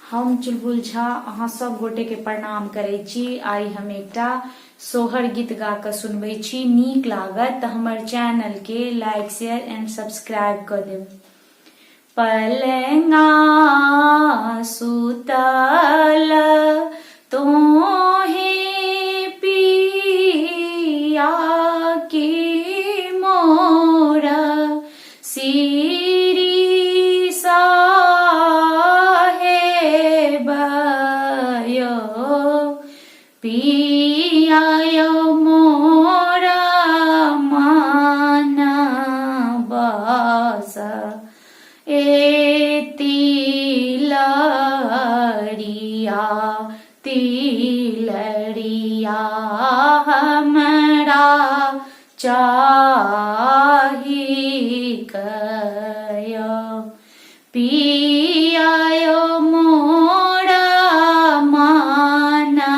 हम चुलबुल झा अहाँ सब गोटे के प्रणाम करे छी। आई हम एकटा सोहर गीत गा के सुनबे छी। नीक लागत त हमर चैनल के लाइक शेयर एंड सब्सक्राइब कर देब। पलंगा सुतल तोहे पिया की मोरा सिरी साहेब यो पिया यो मोरा माना बस ए तिलरिया तिलरिया हमरा चाही कयो पिया यो मोरा माना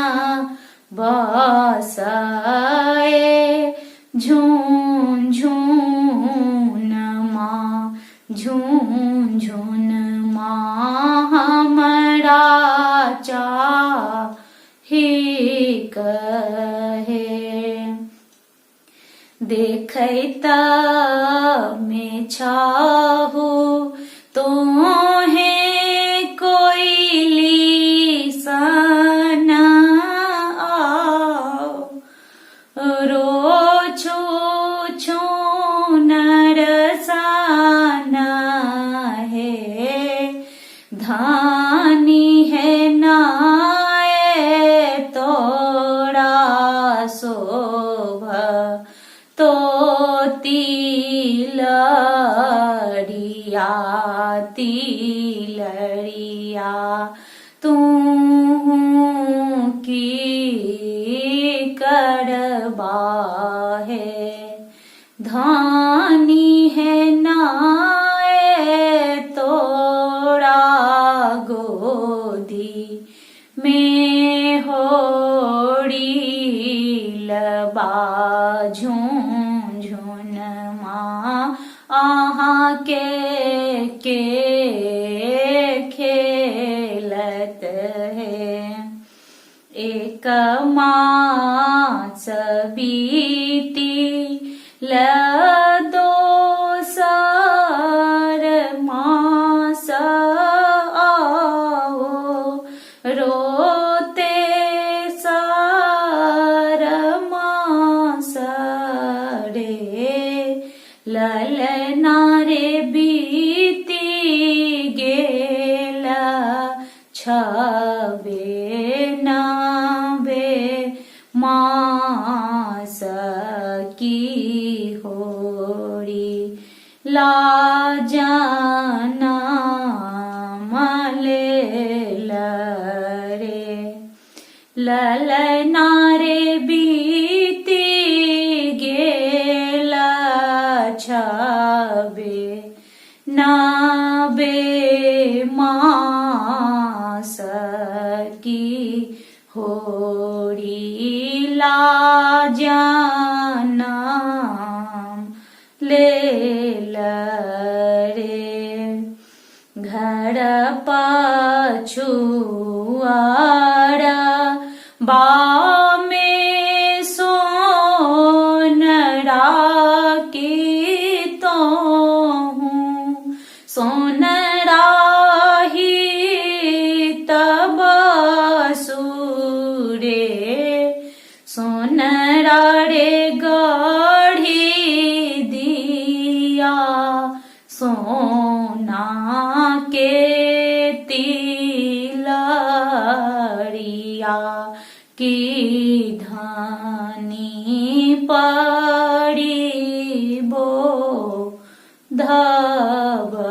बस ए झून झून माँ झून झून माँ हमरा चाही कहे देखैत में छाहू तोहे कोइली सन आओ रो छू छू नरसाना है धानी है नाए तोरा शोभ तो तिलरिया तिलरिया तू की करबा है धानी है नाए तोरा गोदी में होड़ी लबा झून झून माँ आहाँ के खेलत है एक मास बीती लदो सर मास आओ रोते सर मास रे ललना रे बीती गेला छबे नाबे मास की होरी लाजना मलेल रे ललना रे बीती गेला छबे नाबे मास की होरी लाजना लेल रे घर पछुआरा बामे सोनरा की तो हूँ सोनरा ही तब सूरे सोनरा रे गढ़ी दिया सोना के तिलरिया की धानी पड़ी बो धबरे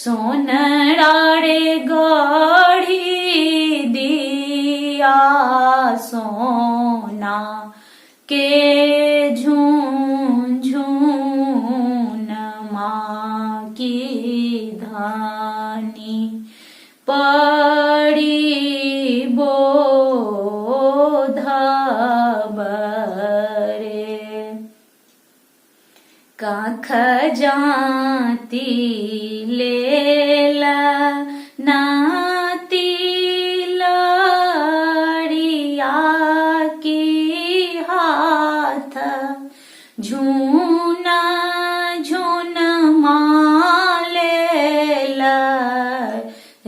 सोनरा रे गढ़ी दिया सोना के झून झून माँ की धानी पड़ी बोध बरे काख जाती लेला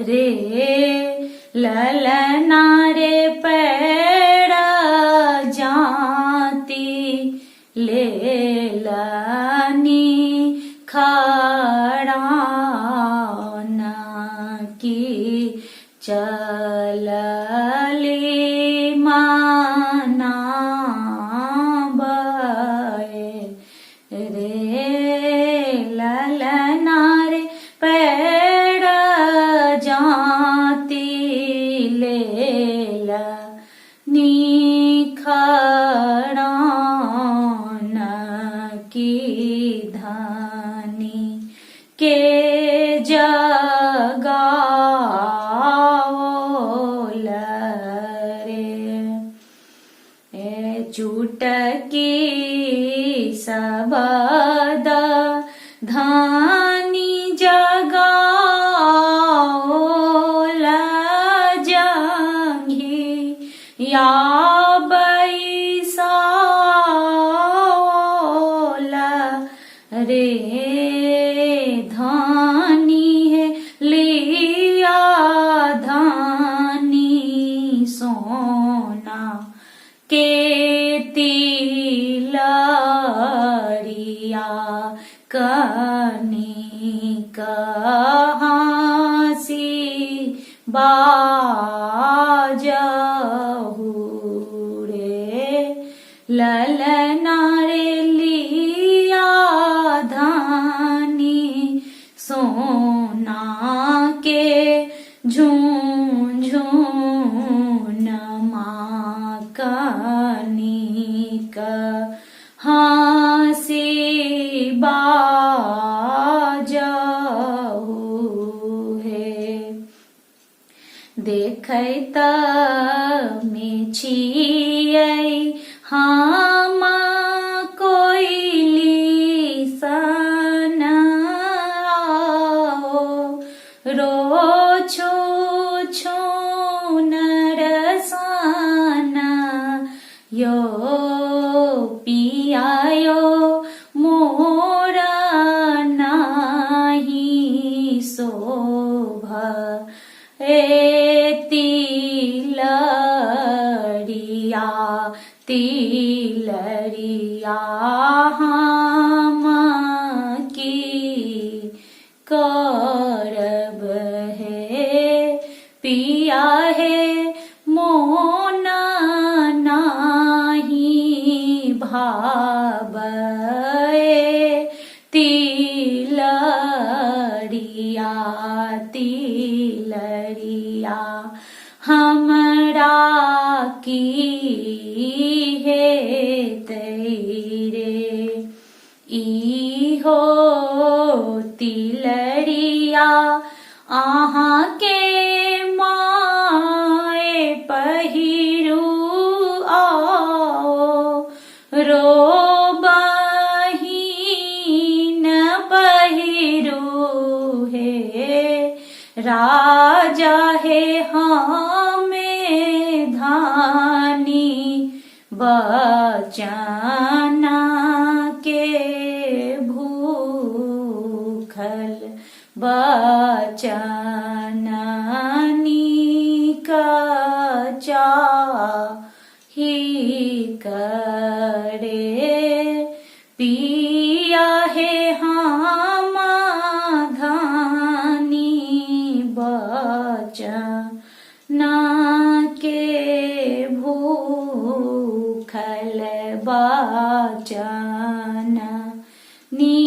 रे ललना रे पैड़ जाती लेलनी खड़ान की चलली माना बए रे ललना रे पैड़ जाती लेलनी खड़ान की धानी के जगाओल रे चुटकी सबद धानी जगाओल जंघी या बैसाओल रे धानी है लिया धानी सोना के तिलरिया कनी कहाँसी बाजहु रे ललना रे लिया धानी सोना के झुंझुन माकनी कहाँसी बाजहु हे देखैत में छियै हम कोइली सन आओ रो छो छो नरसाना यो पियायो मोरा नाही शोभा तिलरिया तिलरिया हम की करब है पिया है मोना नाही भावे तिलरिया तिलरिया हमरा की है तेरे इहो तिलरिया आहाँ के माए पहिरू आओ रो बहिन पहिरू हे राजा है हमें धानी बचना के भूखल बचननी का ही करे पिया है हम धानी बचना के भूखल बचन नी